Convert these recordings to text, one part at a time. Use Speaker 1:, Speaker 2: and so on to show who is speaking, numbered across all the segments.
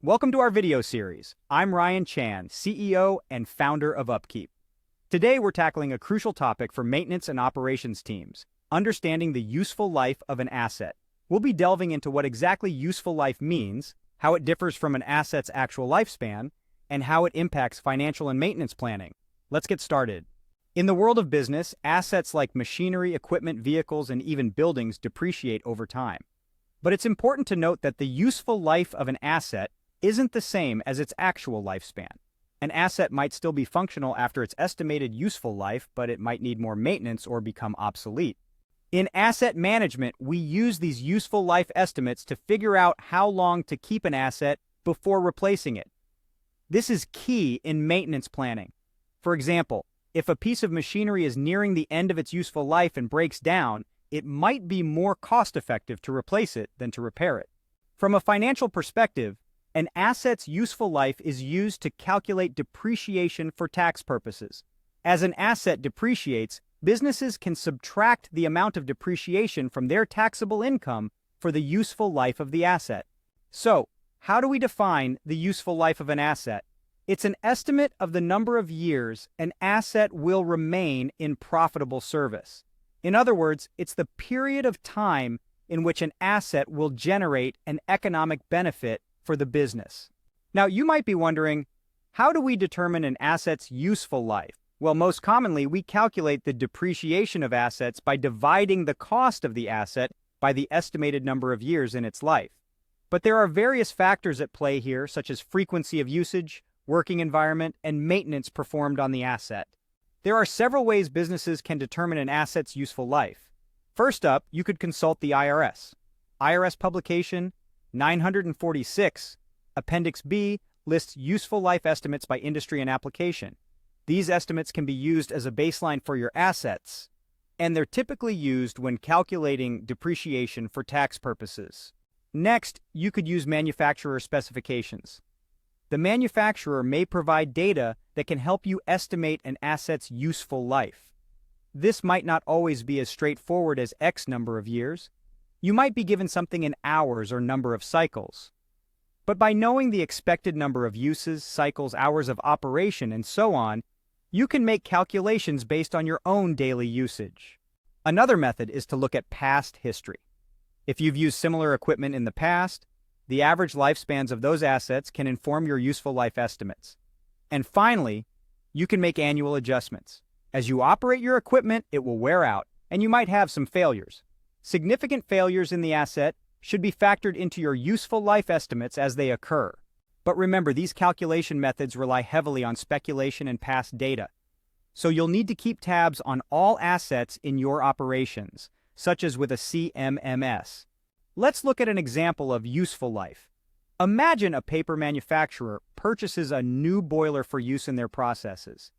Speaker 1: Welcome to our video series. I'm Ryan Chan, CEO and founder of UpKeep. Today we're tackling a crucial topic for maintenance and operations teams, understanding the useful life of an asset. We'll be delving into what exactly useful life means, how it differs from an asset's actual lifespan, and how it impacts financial and maintenance planning. Let's get started. In the world of business, assets like machinery, equipment, vehicles, and even buildings depreciate over time. But it's important to note that the useful life of an asset isn't the same as its actual lifespan. An asset might still be functional after its estimated useful life, but it might need more maintenance or become obsolete. In asset management, we use these useful life estimates to figure out how long to keep an asset before replacing it. This is key in maintenance planning. For example, if a piece of machinery is nearing the end of its useful life and breaks down, it might be more cost-effective to replace it than to repair it. From a financial perspective, an asset's useful life is used to calculate depreciation for tax purposes. As an asset depreciates, businesses can subtract the amount of depreciation from their taxable income for the useful life of the asset. So, how do we define the useful life of an asset? It's an estimate of the number of years an asset will remain in profitable service. In other words, it's the period of time in which an asset will generate an economic benefit for the business. Now, you might be wondering, how do we determine an asset's useful life? Well, most commonly, we calculate the depreciation of assets by dividing the cost of the asset by the estimated number of years in its life. But there are various factors at play here, such as frequency of usage, working environment, and maintenance performed on the asset. There are several ways businesses can determine an asset's useful life. First up, you could consult the IRS. IRS publication 946, Appendix B, lists useful life estimates by industry and application. These estimates can be used as a baseline for your assets, and they're typically used when calculating depreciation for tax purposes. Next, you could use manufacturer specifications. The manufacturer may provide data that can help you estimate an asset's useful life. This might not always be as straightforward as X number of years. You might be given something in hours or number of cycles. But by knowing the expected number of uses, cycles, hours of operation, and so on, you can make calculations based on your own daily usage. Another method is to look at past history. If you've used similar equipment in the past, the average lifespans of those assets can inform your useful life estimates. And finally, you can make annual adjustments. As you operate your equipment, it will wear out, and you might have some failures. Significant failures in the asset should be factored into your useful life estimates as they occur. But remember, these calculation methods rely heavily on speculation and past data. So you'll need to keep tabs on all assets in your operations, such as with a CMMS. Let's look at an example of useful life. Imagine a paper manufacturer purchases a new boiler for use in their processes.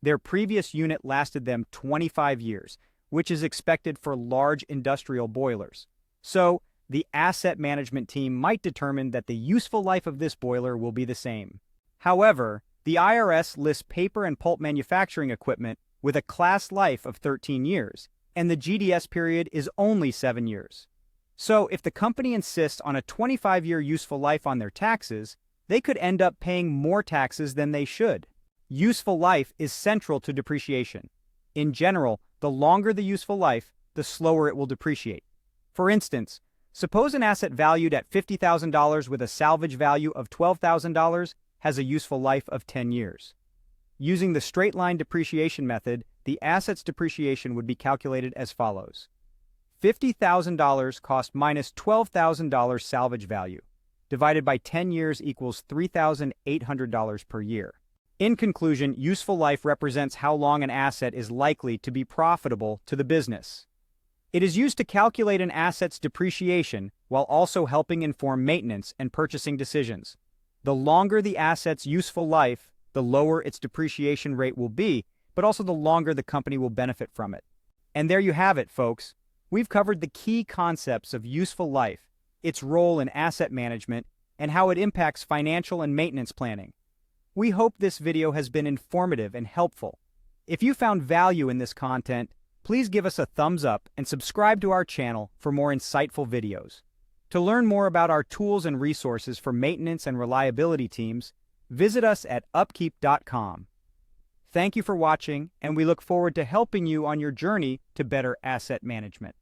Speaker 1: Their previous unit lasted them 25 years, which is expected for large industrial boilers. So, the asset management team might determine that the useful life of this boiler will be the same. However, the IRS lists paper and pulp manufacturing equipment with a class life of 13 years, and the GDS period is only 7 years. So, if the company insists on a 25-year useful life on their taxes, they could end up paying more taxes than they should. Useful life is central to depreciation. In general, the longer the useful life, the slower it will depreciate. For instance, suppose an asset valued at $50,000 with a salvage value of $12,000 has a useful life of 10 years. Using the straight-line depreciation method, the asset's depreciation would be calculated as follows. $50,000 cost minus $12,000 salvage value, divided by 10 years equals $3,800 per year. In conclusion, useful life represents how long an asset is likely to be profitable to the business. It is used to calculate an asset's depreciation while also helping inform maintenance and purchasing decisions. The longer the asset's useful life, the lower its depreciation rate will be, but also the longer the company will benefit from it. And there you have it, folks. We've covered the key concepts of useful life, its role in asset management, and how it impacts financial and maintenance planning. We hope this video has been informative and helpful. If you found value in this content, please give us a thumbs up and subscribe to our channel for more insightful videos. To learn more about our tools and resources for maintenance and reliability teams, visit us at upkeep.com. Thank you for watching, and we look forward to helping you on your journey to better asset management.